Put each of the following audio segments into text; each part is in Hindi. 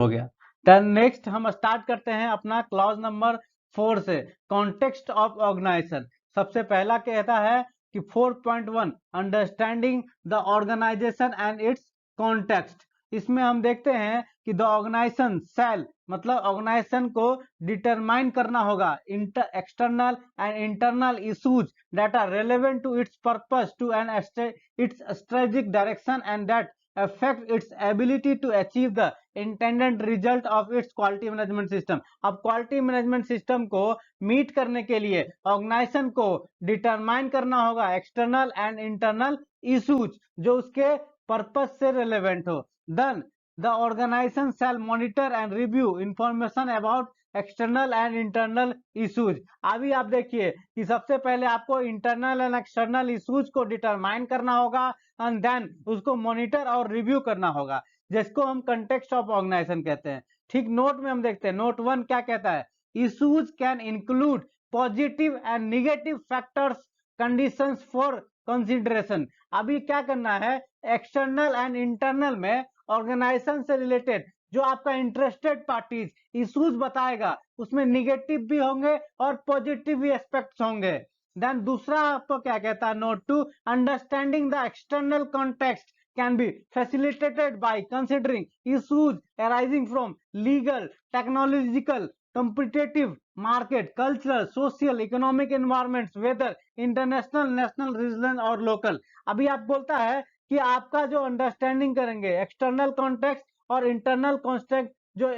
हो गया। देन नेक्स्ट हम स्टार्ट करते हैं अपना क्लॉज नंबर 4 से, कॉन्टेक्स्ट ऑफ ऑर्गेनाइजेशन। सबसे पहला कहता है कि 4.1 understanding the organization and its context. इसमें हम देखते हैं कि द ऑर्गेनाइजेशन सेल मतलब ऑर्गेनाइजेशन को डिटरमाइन करना होगा external and internal issues that are relevant to its purpose to an its strategic direction and that affect its ability to achieve the intended result of its quality management system। अब क्वालिटी मैनेजमेंट सिस्टम को मीट करने के लिए ऑर्गेनाइजेशन को डिटरमाइन करना होगा एक्सटर्नल एंड इंटरनल इश्यूज जो उसके पर्पस से रिलेवेंट हो। Then the organization shall monitor and review information about external and internal issues. अभी आप देखिए कि सबसे पहले आपको इंटरनल एंड एक्सटर्नल इश्यूज को डिटरमाइन करना होगा एंड देन उसको मॉनिटर और रिव्यू करना होगा, जिसको हम कंटेक्स्ट ऑफ ऑर्गेनाइजेशन कहते हैं। ठीक, नोट में हम देखते हैं नोट 1 क्या कहता है, issues can include positive and negative factors conditions for consideration. अभी क्या करना है, एक्सटर्नल एंड इंटरनल में ऑर्गेनाइजेशन से रिलेटेड जो आपका इंटरेस्टेड पार्टीज इश्यूज बताएगा उसमें निगेटिव भी होंगे और पॉजिटिव भी एस्पेक्ट्स होंगे। देन दूसरा आपको क्या कहता है note 2, understanding the external context can be facilitated by considering issues arising from legal, technological, competitive, market, cultural, social, economic environments, whether international, national, regional और local। अभी आप बोलता है कि आपका जो अंडरस्टैंडिंग करेंगे एक्सटर्नल कॉन्टेक्स्ट और इंटरनल कॉन्टेक्स्ट जो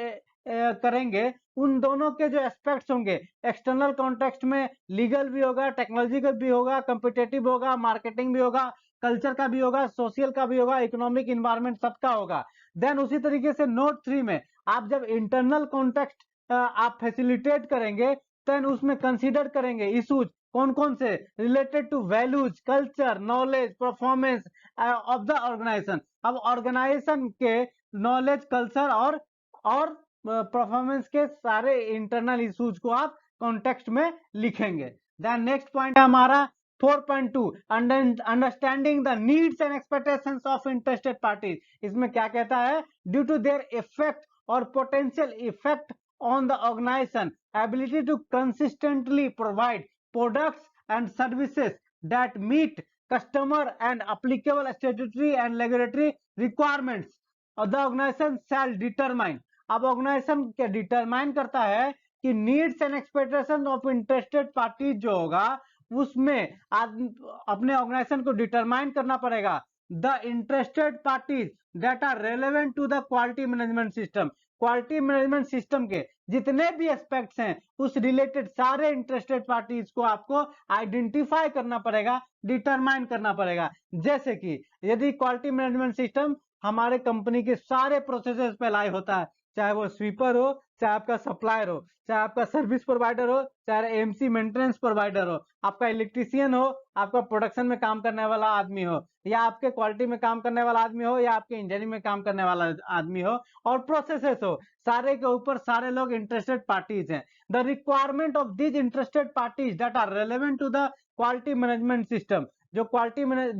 करेंगे उन दोनों के जो एस्पेक्ट्स होंगे, एक्सटर्नल कॉन्टेक्स्ट में लीगल भी होगा, टेक्नोलॉजिकल भी होगा, कॉम्पिटिटिव होगा, मार्केटिंग भी होगा, कल्चर का भी होगा, सोशल का भी होगा, इकोनॉमिक इन्वायरमेंट सबका होगा। देन उसी तरीके से नोट 3 में आप जब इंटरनल कॉन्टेक्स्ट आप फैसिलिटेट करेंगे देन उसमें कंसीडर करेंगे इश्यूज कौन कौन से, related to values, culture, knowledge, performance of the organization. अब ऑर्गेनाइजेशन के नॉलेज, कल्चर और परफॉर्मेंस के सारे इंटरनल इश्यूज को आप कॉन्टेक्स्ट में लिखेंगे। देन नेक्स्ट पॉइंट है हमारा 4.2 understanding the needs and expectations of interested parties. इसमें क्या कहता है, ड्यू टू देयर इफेक्ट और potential effect on the organization ability to consistently provide products and services that meet customer and applicable statutory and regulatory requirements the organization shall determine. अब ऑर्गेनाइजेशन क्या डिटरमाइन करता है कि needs and expectation of interested parties जो होगा उसमें अपने ऑर्गेनाइजेशन को डिटरमाइन करना पड़ेगा the interested parties that are relevant to the quality management system. Quality management system के जितने भी एस्पेक्ट्स हैं उस रिलेटेड सारे इंटरेस्टेड पार्टीज को आपको आइडेंटिफाई करना पड़ेगा, डिटरमाइन करना पड़ेगा। जैसे कि यदि क्वालिटी मैनेजमेंट सिस्टम हमारे कंपनी के सारे प्रोसेसेस पे अप्लाई होता है, चाहे वो स्वीपर हो, चाहे आपका सप्लायर हो, चाहे आपका सर्विस प्रोवाइडर हो, चाहे एमसी मेंटेनेंस प्रोवाइडर हो, आपका इलेक्ट्रीशियन हो, आपका प्रोडक्शन में काम करने वाला आदमी हो, या आपके क्वालिटी में काम करने वाला आदमी हो, या आपके इंजीनियरिंग में काम करने वाला आदमी हो, और प्रोसेसेस हो, सारे के ऊपर सारे लोग इंटरेस्टेड पार्टीज हैं। The requirement of this interested parties that are relevant to the quality management system. जो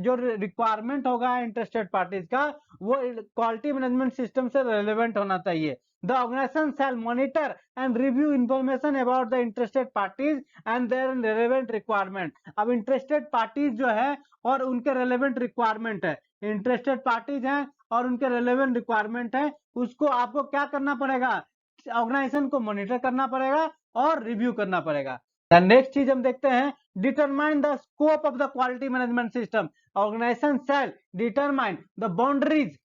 जो रिक्वायरमेंट होगा इंटरेस्टेड पार्टीज का वो क्वालिटी मैनेजमेंट सिस्टम से रेलेवेंट होना चाहिए। The organization shall monitor and review information about the interested parties and their relevant requirement। अब interested parties जो है और उनके relevant requirement है, interested parties हैं और उनके relevant requirement है, उसको आपको क्या करना पड़ेगा, ऑर्गेनाइजेशन को मॉनिटर करना पड़ेगा और रिव्यू करना पड़ेगा। नेक्स्ट चीज हम देखते हैं, determine the scope of the quality management system. Organization shall determine the boundaries.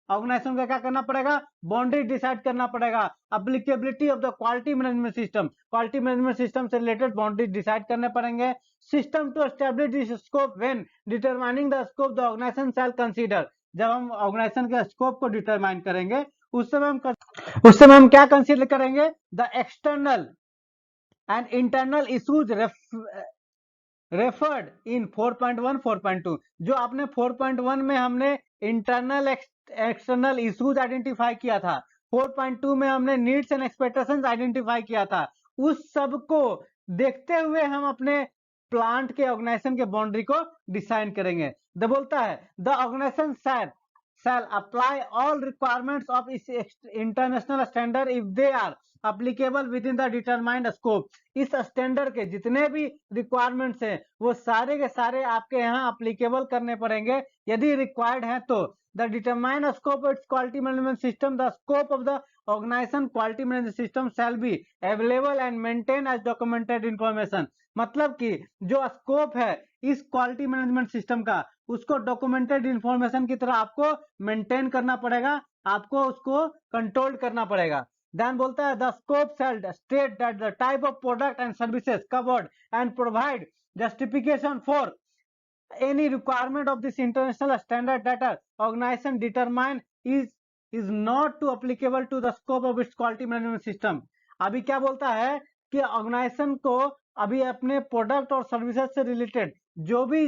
Organization का क्या करना पड़ेगा, बाउंड्री डिसाइड करना पड़ेगा। Applicability of the quality management system, quality management system से रिलेटेड बाउंड्री डिसाइड करने पड़ेंगे। System to establish this scope when determining the scope the organization shall consider. जब हम ऑर्गेनाइजेशन के स्कोप को डिटरमाइन करेंगे उस समय हम क्या कंसीडर करेंगे, the external and internal issues referred in 4.1 4.2। जो आपने 4.1 में हमने इंटरनल एक्सटर्नल इश्यूज आइडेंटिफाई किया था, 4.2 में हमने नीड्स एंड एक्सपेक्टेशंस आइडेंटिफाई किया था, उस सब को देखते हुए हम अपने प्लांट के ऑर्गेनाइजेशन के बाउंड्री को डिसाइन करेंगे। द बोलता है the organization shall apply all requirements of its international standard if they are applicable within the determined scope. इस स्टैंडर्ड के जितने भी रिक्वायरमेंट्स हैं वो सारे के सारे आपके यहाँ अप्लीकेबल करने पड़ेंगे यदि रिक्वायर्ड है तो. The determined scope of its quality management system, the scope of the organization quality management system shall be available and maintained as documented information. मतलब कि जो स्कोप है इस क्वालिटी मैनेजमेंट सिस्टम का उसको डॉक्यूमेंटेड इंफॉर्मेशन की तरह आपको मेंटेन करना पड़ेगा, आपको उसको कंट्रोल करना पड़ेगा. देन बोलता है the scope shall state that the type of product and services covered and provide justification for any requirement of this international standard that are organization determine is not to applicable to the scope of its quality management system. अभी क्या बोलता है कि ऑर्गेनाइजेशन को अभी अपने प्रोडक्ट और सर्विसेज से रिलेटेड जो भी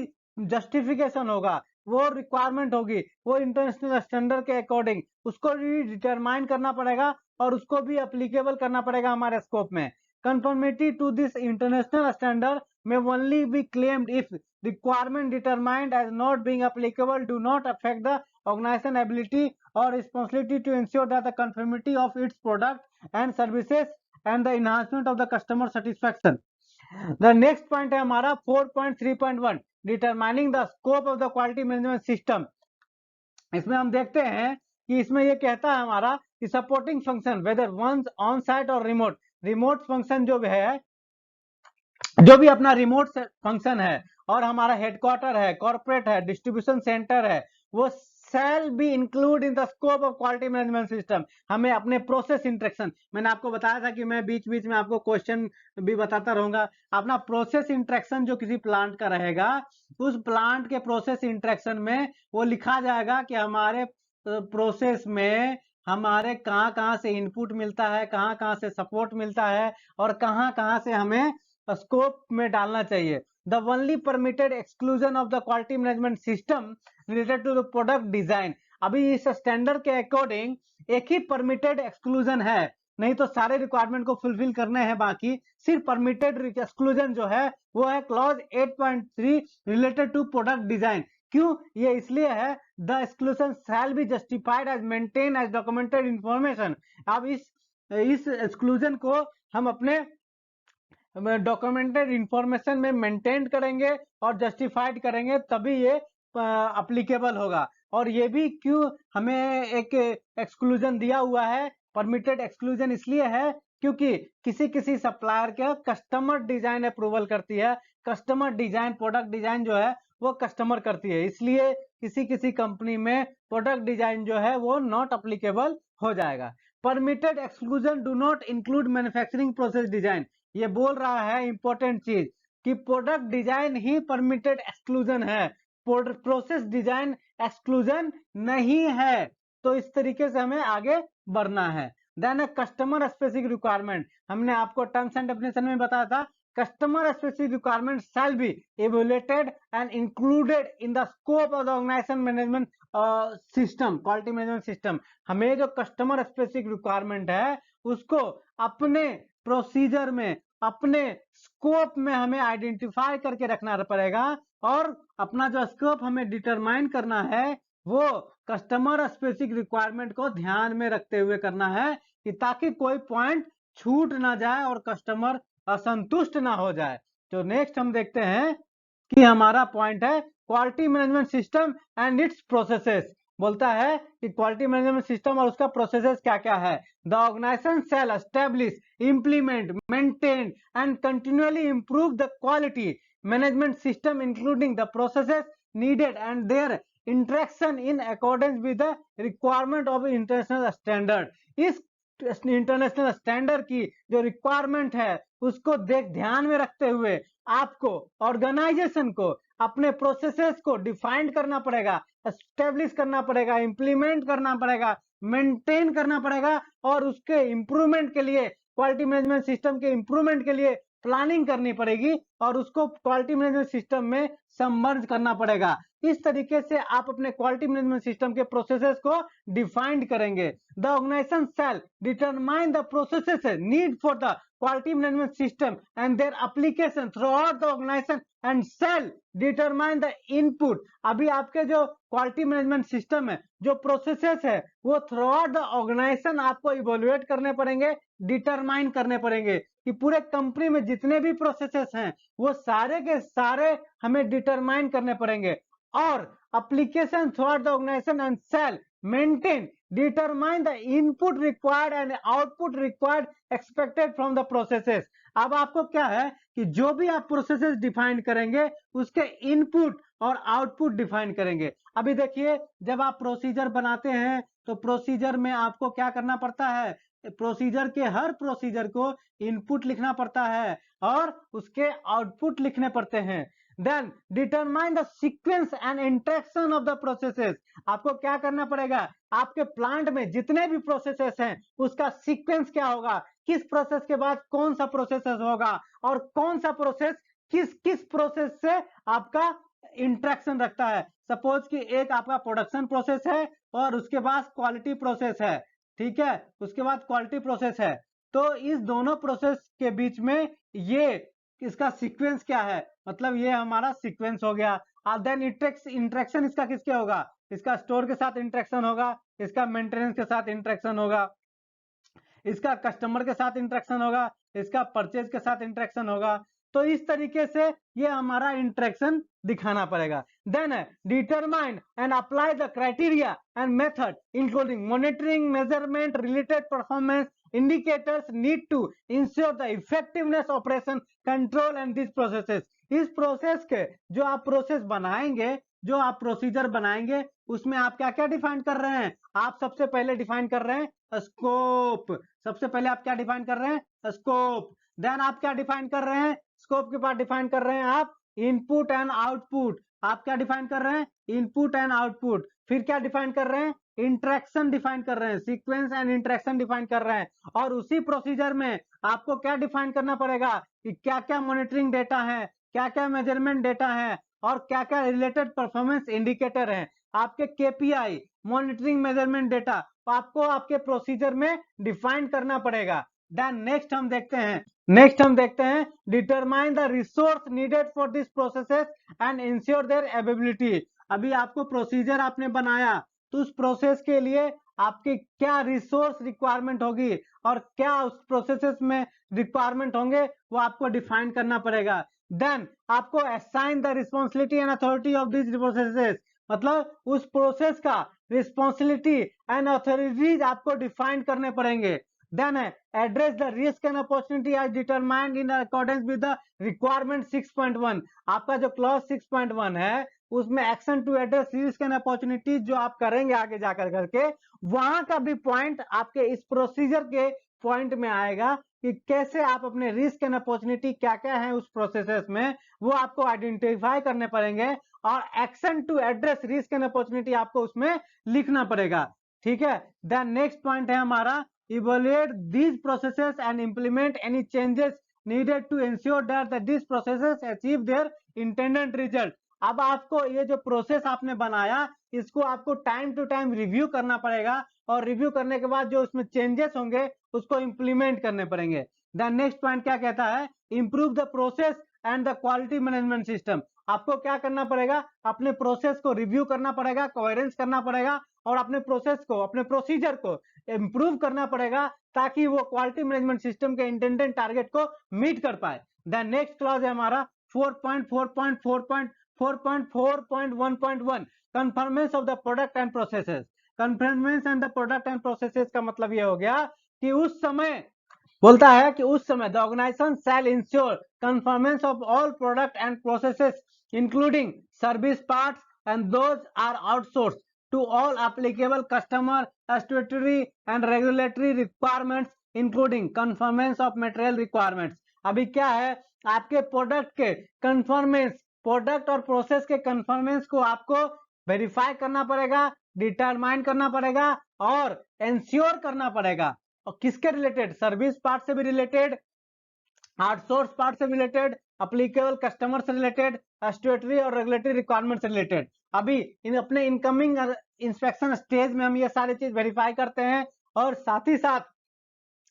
जस्टिफिकेशन होगा वो रिक्वायरमेंट होगी वो इंटरनेशनल स्टैंडर्ड के अकॉर्डिंग उसको भी डिटरमाइन करना पड़ेगा और उसको भी अप्लीकेबल करना पड़ेगा हमारे स्कोप में. Conformity to this international standard may only be claimed if requirement determined as not being applicable do not affect the organization ability or responsibility to ensure that the conformity of its product and services and the enhancement of the customer satisfaction. The next point है हमारा 4.3.1 determining the scope of the quality management system. इसमें हम देखते हैं कि इसमें ये कहता है हमारा कि supporting function whether ones on site और रिमोट फंक्शन जो है जो भी अपना रिमोट फंक्शन है और हमारा हेडक्वार्टर है, कॉर्पोरेट है, डिस्ट्रीब्यूशन सेंटर है, वो shall be include in the scope of quality management system. हमें अपने प्रोसेस इंटरेक्शन, मैंने आपको बताया था कि मैं बीच बीच में आपको क्वेश्चन भी बताता रहूंगा. अपना प्रोसेस इंटरेक्शन जो किसी प्लांट का रहेगा उस प्लांट के प्रोसेस इंटरेक्शन में वो लिखा जाएगा कि हमारे प्रोसेस में हमारे कहाँ कहाँ से इनपुट मिलता है, कहाँ कहाँ से सपोर्ट मिलता है और कहाँ कहाँ से हमें स्कोप में डालना चाहिए. The only permitted exclusion of the quality management system related to the product design. अभी इस स्टैंडर्ड के अकॉर्डिंग एक ही परमिटेड एक्सक्लूजन है, नहीं तो सारे रिक्वायरमेंट को फुलफिल करने हैं. बाकी सिर्फ परमिटेड एक्सक्लूजन जो है वो है clause 8.3 related to product design. क्यों? ये इसलिए है the exclusion shall be justified as maintain as documented information. अब इस एक्सक्लूजन को हम अपने डॉक्यूमेंटेड इंफॉर्मेशन में मेंटेन करेंगे और जस्टिफाइड करेंगे तभी ये अप्लीकेबल होगा. और ये भी क्यों हमें एक एक्सक्लूजन दिया हुआ है, परमिटेड एक्सक्लूजन इसलिए है क्योंकि किसी सप्लायर के कस्टमर डिजाइन अप्रूवल करती है. कस्टमर डिजाइन प्रोडक्ट डिजाइन जो है वो कस्टमर करती है, इसलिए किसी कंपनी में प्रोडक्ट डिजाइन जो है वो नॉट अप्लीकेबल हो जाएगा. Permitted exclusion do not include manufacturing process design. ये बोल रहा है इंपॉर्टेंट चीज कि प्रोडक्ट डिजाइन ही परमिटेड एक्सक्लूजन है, प्रोसेस डिजाइन एक्सक्लूजन नहीं है. तो इस तरीके से हमें आगे बढ़ना है. देन कस्टमर स्पेसिफिक रिक्वायरमेंट, हमने आपको टर्म्स एंड डेफिनेशन में बताया था customer specific requirement shall be evaluated and included in the scope of the organization management system, quality management system. हमें जो कस्टमर स्पेसिफिक रिक्वायरमेंट है उसको अपने प्रोसीजर में, अपने स्कोप में हमें आइडेंटिफाई करके रखना पड़ेगा और अपना जो स्कोप हमें डिटरमाइन करना है वो कस्टमर स्पेसिफिक रिक्वायरमेंट को ध्यान में रखते हुए करना है कि ताकि कोई पॉइंट छूट ना जाए और कस्टमर असंतुष्ट ना हो जाए. तो नेक्स्ट हम देखते हैं कि हमारा पॉइंट है quality management system and it's processes. बोलता है कि क्वालिटी मैनेजमेंट सिस्टम और उसका प्रोसेसेस क्या क्या है. The organization shall establish, implement, maintain and continually improve the quality management system including the processes needed and their interaction in accordance with the requirement of international standard. इस इंटरनेशनल स्टैंडर्ड की जो रिक्वायरमेंट है उसको ध्यान में रखते हुए आपको ऑर्गेनाइजेशन को अपने प्रोसेसेस को डिफाइन करना पड़ेगा, एस्टेब्लिश करना पड़ेगा, इंप्लीमेंट करना पड़ेगा, मेंटेन करना पड़ेगा और उसके इंप्रूवमेंट के लिए, क्वालिटी मैनेजमेंट सिस्टम के इंप्रूवमेंट के लिए प्लानिंग करनी पड़ेगी. और उसको क्वालिटी मैनेजमेंट सिस्टम में सबमर्ज करना पड़ेगा। इस तरीके से आप अपने क्वालिटी मैनेजमेंट सिस्टम के प्रोसेसेस को डिफाइंड करेंगे। The organization shall determine the processes need for the quality management system and their application throughout the organization and shall determine the input। अभी आपके जो क्वालिटी मैनेजमेंट सिस्टम है, जो प्रोसेसेस है, वो थ्रू आउट द ऑर्गेनाइजेशन आपको इवोल्यूएट करने पड़ेंगे, डिटरमाइन करने पड़ेंगे कि पूरे कंपनी में जितने भी प्रोसेसेस हैं वो सारे के सारे हमें डिटरमाइन करने पड़ेंगे। और application throughout the organization and shall maintain determine the input required and output required expected from the processes। अब आपको क्या है कि जो भी आप प्रोसेसेस डिफाइन करेंगे उसके इनपुट और आउटपुट डिफाइन करेंगे। अभी देखिए, जब आप प्रोसीजर बनाते हैं तो प्रोसीजर में आपको क्या करना पड़ता है, प्रोसीजर के हर प्रोसीजर को इनपुट लिखना पड़ता है और उसके आउटपुट लिखने पड़ते हैं। Then determine the sequence and interaction of the processes। आपको क्या करना पड़ेगा, आपके प्लांट में जितने भी प्रोसेसेस हैं उसका सीक्वेंस क्या होगा, किस प्रोसेस के बाद कौन सा प्रोसेस होगा और कौन सा प्रोसेस किस किस प्रोसेस से आपका इंटरेक्शन रखता है। सपोज कि एक आपका प्रोडक्शन प्रोसेस है और उसके बाद क्वालिटी प्रोसेस है, ठीक है, उसके बाद क्वालिटी प्रोसेस है, तो इस दोनों प्रोसेस के बीच में ये इसका सीक्वेंस क्या है, मतलब ये हमारा सीक्वेंस हो गया। देन इंटरेक्शन इसका किसके होगा, इसका स्टोर के साथ इंटरेक्शन होगा, इसका मेंटेनेंस के साथ इंटरेक्शन होगा, इसका कस्टमर के साथ इंटरेक्शन होगा, इसका परचेज के साथ इंटरेक्शन होगा। तो इस तरीके से ये हमारा इंटरेक्शन दिखाना पड़ेगा। Then determine and apply the criteria and method including monitoring, measurement, related performance indicators need to ensure the effectiveness operation control and these processes। इस प्रोसेस के जो आप प्रोसेस बनाएंगे, जो आप प्रोसीजर बनाएंगे, उसमें आप क्या क्या डिफाइन कर रहे हैं, आप सबसे पहले डिफाइन कर रहे हैं स्कोप। सबसे पहले आप क्या डिफाइन कर रहे हैं, स्कोप। देन आप क्या डिफाइन कर रहे हैं, स्कोप के बाद डिफाइन कर रहे हैं आप इनपुट एंड आउटपुट। आप क्या डिफाइन कर रहे हैं, इनपुट एंड आउटपुट। फिर क्या डिफाइन कर रहे हैं, इंटरेक्शन डिफाइन कर रहे हैं, सीक्वेंस एंड इंटरेक्शन डिफाइन कर रहे हैं। और उसी प्रोसीजर में आपको क्या डिफाइन करना पड़ेगा कि क्या क्या मॉनिटरिंग डेटा है, क्या क्या मेजरमेंट डेटा है और क्या क्या रिलेटेड परफॉर्मेंस इंडिकेटर है। आपके केपीआई, मॉनिटरिंग, मेजरमेंट डेटा आपको आपके प्रोसीजर में डिफाइन करना पड़ेगा। देन नेक्स्ट हम देखते हैं determine the resource needed for this processes and ensure there availability. अभी आपको प्रोसीजर आपने बनाया तो उस प्रोसेस के लिए आपके क्या रिसोर्स रिक्वायरमेंट होगी और क्या उस प्रोसेसेस में रिक्वायरमेंट होंगे वो आपको डिफाइन करना पड़ेगा। देन आपको assign the responsibility and authority of this processes, मतलब उस प्रोसेस का रिस्पॉन्सिबिलिटी एंड अथॉरिटीज आपको डिफाइन करने पड़ेंगे। Then address the risk and opportunity as determined in accordance with the requirement 6.1। आपका जो क्लॉज 6.1 है उसमें action to address risk and opportunities जो आप करेंगे आगे जाकर करके, वहां का भी पॉइंट आपके इस प्रोसीजर के पॉइंट में आएगा कि कैसे आप अपने रिस्क एंड अपॉर्चुनिटी क्या क्या है उस प्रोसेसेस में वो आपको आइडेंटिफाई करने पड़ेंगे और action to address risk and opportunity आपको उसमें लिखना पड़ेगा। ठीक है, देन नेक्स्ट पॉइंट है हमारा evaluate these processes and implement any changes needed to ensure that these processes achieve their intended result। अब आपको ये जो प्रोसेस आपने बनाया इसको आपको टाइम टू टाइम रिव्यू करना पड़ेगा और रिव्यू करने के बाद जो उसमें चेंजेस होंगे उसको इंप्लीमेंट करने पड़ेंगे। देन नेक्स्ट पॉइंट क्या कहता है, improve the process and the quality management system. आपको क्या करना पड़ेगा, अपने प्रोसेस को रिव्यू करना पड़ेगा, कोहेरेंस करना पड़ेगा और अपने प्रोसेस को, अपने प्रोसीजर को इंप्रूव करना पड़ेगा ताकि वो क्वालिटी मैनेजमेंट सिस्टम के इंटेंडेड टारगेट को मीट कर पाए। देन नेक्स्ट क्लॉज है हमारा 4.1.1.1 conformance of the product and processes. Conformance and the product and processes का मतलब ये हो गया कि उस समय बोलता है कि उस समय the organization shall ensure conformance of all product and processes including service parts and those are outsource to all applicable customer, statutory and regulatory requirements including conformance of material requirements। अभी क्या है, आपके प्रोडक्ट के कंफर्मेंस, प्रोडक्ट और प्रोसेस के कंफर्मेंस को आपको वेरीफाई करना पड़ेगा, डिटरमाइन करना पड़ेगा और इंश्योर करना पड़ेगा। और किसके रिलेटेड, सर्विस पार्ट से भी रिलेटेड, आउटसोर्स पार्ट से रिलेटेड अप्लीकेबल कस्टमर से रिलेटेड, स्टेटरी और रेगुलेटरी रिक्वायरमेंट से रिलेटेड। अभी इन अपने इनकमिंग इंस्पेक्शन स्टेज में हम ये सारी चीज वेरीफाई करते हैं, और साथ ही साथ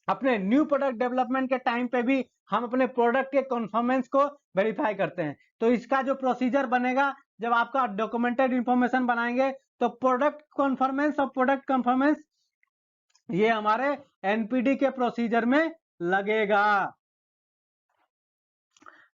अपने न्यू प्रोडक्ट डेवलपमेंट के टाइम पे भी हम अपने प्रोडक्ट के कॉन्फर्मेंस को वेरीफाई करते हैं। तो इसका जो प्रोसीजर बनेगा, जब आपका डॉक्यूमेंटेड इंफॉर्मेशन बनाएंगे तो प्रोडक्ट कॉन्फर्मेंस और प्रोडक्ट कॉन्फर्मेंस ये हमारे एनपीडी के प्रोसीजर में लगेगा।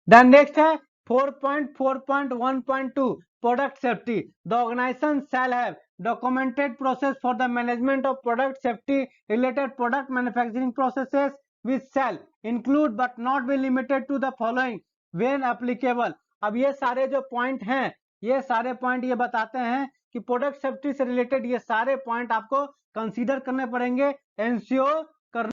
देन नेक्स्ट है 4.4.1.2 product safety. The organization shall have documented process for the management of product safety related product manufacturing processes which shall include but not be limited to the following when applicable। अब ये सारे जो पॉइंट हैं, ये सारे पॉइंट ये बताते हैं कि प्रोडक्ट सेफ्टी से रिलेटेड ये सारे पॉइंट आपको कंसीडर करने पड़ेंगे, एंश्योर करना।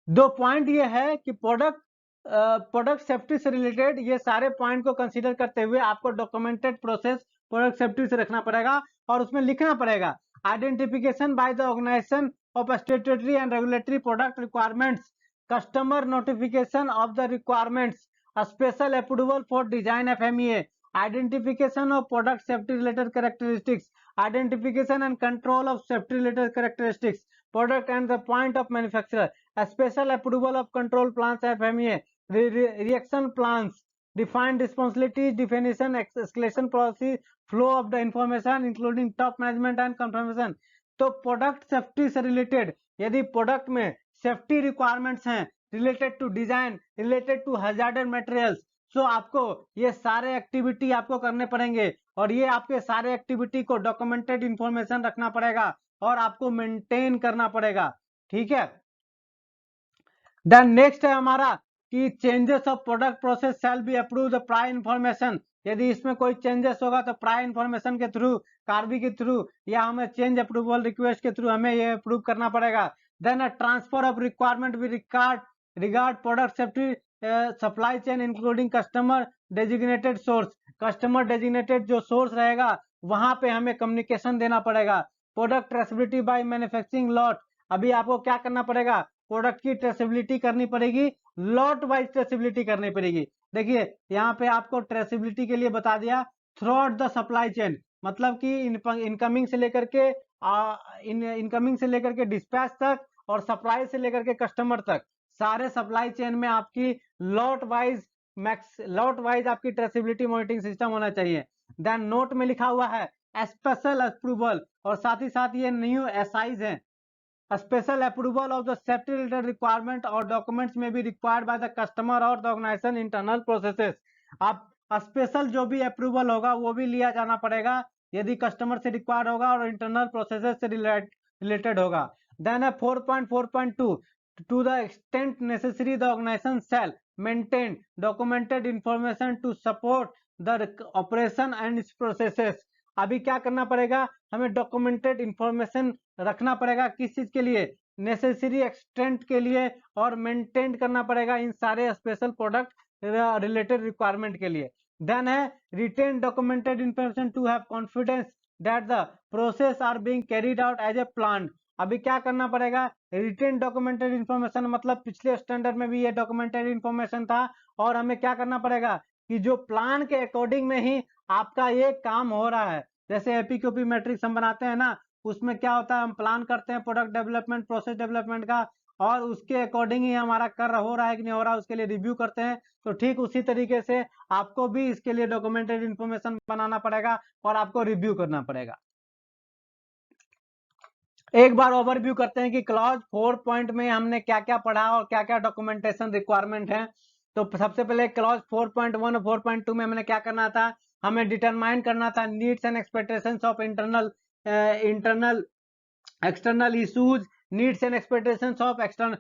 दो पॉइंट ये है कि प्रोडक्ट सेफ्टी से रिलेटेड ये सारे पॉइंट को कंसीडर करते हुए आपको डॉक्यूमेंटेड प्रोसेस प्रोडक्ट सेफ्टी से रखना पड़ेगा, और उसमें लिखना पड़ेगा identification by the organization of statutory and regulatory product requirements, customer notification of the requirements, special approval for design FMEA, identification of product safety related characteristics, identification and control of safety related characteristics, product and the point of manufacturer, a special approval of control plans FMEA, reaction plans, defined responsibilities, definition, escalation policy, flow of the information including top management and confirmation। तो प्रोडक्ट सेफ्टी से रिलेटेड यदि प्रोडक्ट में सेफ्टी रिक्वायरमेंट्स हैं related to design, related to hazardous materials, so आपको ये सारे एक्टिविटी आपको करने पड़ेंगे, और ये आपके सारे एक्टिविटी को डॉक्यूमेंटेड इंफॉर्मेशन रखना पड़ेगा और आपको मेंटेन करना पड़ेगा। ठीक है। देन नेक्स्ट है हमारा कि changes of product process shall be approve the prior information. यदि इसमें कोई चेंजेस होगा तो प्रायर इंफॉर्मेशन के थ्रू, कार्बी के थ्रू, या हमें चेंज अप्रूवल रिक्वेस्ट के थ्रू हमें ये अप्रूव करना पड़ेगा। Then transfer of requirement with regard product safety supply chain including customer designated source. Customer designated जो सोर्स रहेगा वहां पे हमें कम्युनिकेशन देना पड़ेगा। Product traceability by manufacturing lot. अभी आपको क्या करना पड़ेगा, प्रोडक्ट की ट्रेसेबिलिटी करनी पड़ेगी, लॉट वाइज ट्रेसेबिलिटी करनी पड़ेगी। देखिए यहाँ पे आपको ट्रेसेबिलिटी के लिए बता दिया through out the supply chain, मतलब कि इनकमिंग से लेकर के डिस्पैच तक और सप्लाई से लेकर के कस्टमर तक, सारे सप्लाई चेन में आपकी लॉट वाइज आपकी ट्रेसेबिलिटी मॉनिटरिंग सिस्टम होना चाहिए। देन नोट में लिखा हुआ है स्पेशल अप्रूवल, और साथ ही साथ ये न्यू एसआईज हैं। Special approval of the safety related requirement और डॉक्यूमेंट्स में भी रिक्वायर्ड बाय द कस्टमर और द ऑर्गेनाइजेशन इंटरनल प्रोसेसेस। अब स्पेशल जो भी अप्रूवल होगा वो भी लिया जाना पड़ेगा यदि कस्टमर से रिक्वायर्ड होगा और इंटरनल प्रोसेसेस से रिलेटेड होगा। देन है 4.4.2 to the extent necessary the organization shall maintain documented information to support the operation and its processes। अभी क्या करना पड़ेगा, हमें डॉक्यूमेंटेड इंफॉर्मेशन रखना पड़ेगा, किस चीज के लिए, नेसेसरी एक्सटेंट के लिए, और मेंटेन करना पड़ेगा इन सारे स्पेशल प्रोडक्ट रिलेटेड रिक्वायरमेंट के लिए। देन है retain documented information to have confidence that the process are being carried out as a plan. अभी क्या करना पड़ेगा, रिटेन डॉक्यूमेंटेड इंफॉर्मेशन मतलब पिछले स्टैंडर्ड में भी ये डॉक्यूमेंटेड इंफॉर्मेशन था, और हमें क्या करना पड़ेगा कि जो प्लान के अकॉर्डिंग में ही आपका ये काम हो रहा है। जैसे एपीक्यूपी मैट्रिक्स हम बनाते हैं ना, उसमें क्या होता है, हम प्लान करते हैं प्रोडक्ट डेवलपमेंट, प्रोसेस डेवलपमेंट का, और उसके अकॉर्डिंग ही हमारा हो रहा है कि नहीं हो रहा है, उसके लिए रिव्यू करते हैं। तो ठीक उसी तरीके से आपको भी इसके लिए डॉक्यूमेंटेड इंफॉर्मेशन बनाना पड़ेगा और आपको रिव्यू करना पड़ेगा। एक बार ओवरव्यू करते हैं कि क्लॉज 4 पॉइंट में हमने क्या क्या पढ़ा और क्या क्या डॉक्यूमेंटेशन रिक्वायरमेंट है। तो सबसे पहले क्लॉज 4.1 और 4.2 में हमने क्या करना था, हमें डिटरमाइन करना था needs and expectations of internal external issues, needs and expectations of external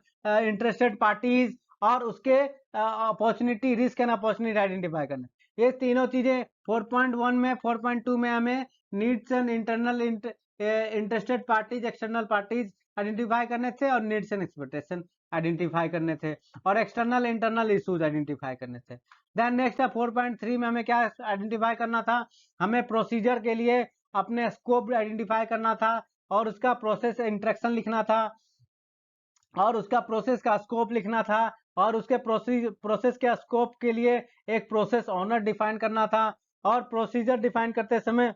interested parties, और उसके opportunity, risk and opportunity identify करना। ये तीनों चीजें 4.1 में, 4.2 में हमें needs and internal interested parties, external parties identify करने थे, और नीड्स एंड एक्सपेक्टेशन आइडेंटिफाई करने थे, और एक्सटर्नल इंटरनल इश्यूज आइडेंटिफाई करने थे। देन नेक्स्ट है 4.3 में हमें क्या आइडेंटिफाई करना था, हमें प्रोसीजर के लिए अपने स्कोप आइडेंटिफाई करना था, और उसका प्रोसेस इंस्ट्रक्शन लिखना था, और उसका प्रोसेस का स्कोप लिखना था, और उसके प्रोसेस के स्कोप के लिए एक प्रोसेस ओनर डिफाइन करना था और प्रोसीजर डिफाइन करते समय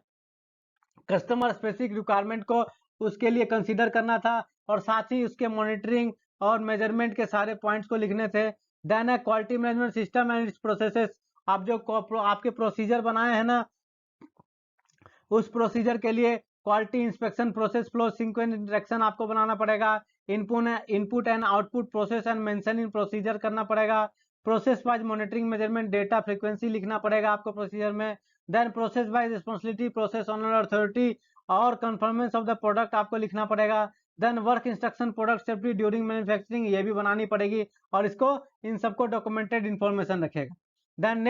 कस्टमर स्पेसिफिक रिक्वायरमेंट को उसके लिए कंसीडर करना था और साथ ही उसके मॉनिटरिंग और मेजरमेंट के सारे पॉइंट्स को लिखने थे। देन है quality management system and it's processes. आप जो आपके प्रोसीजर बनाए हैं ना, उस प्रोसीजर के लिए quality inspection process flow sequence interaction आपको बनाना पड़ेगा। Input and output process and mention in procedure करना पड़ेगा। Process wise monitoring measurement data frequency लिखना पड़ेगा आपको प्रोसीजर में। Then process wise responsibility process owner authority और कन्फर्मेंस ऑफ द प्रोडक्ट आपको लिखना पड़ेगा। Then work instruction product safety during manufacturing ये भी बनानी पड़ेगी और इसको इन सबको डॉक्यूमेंटेड इंफॉर्मेशन रखेगा। देन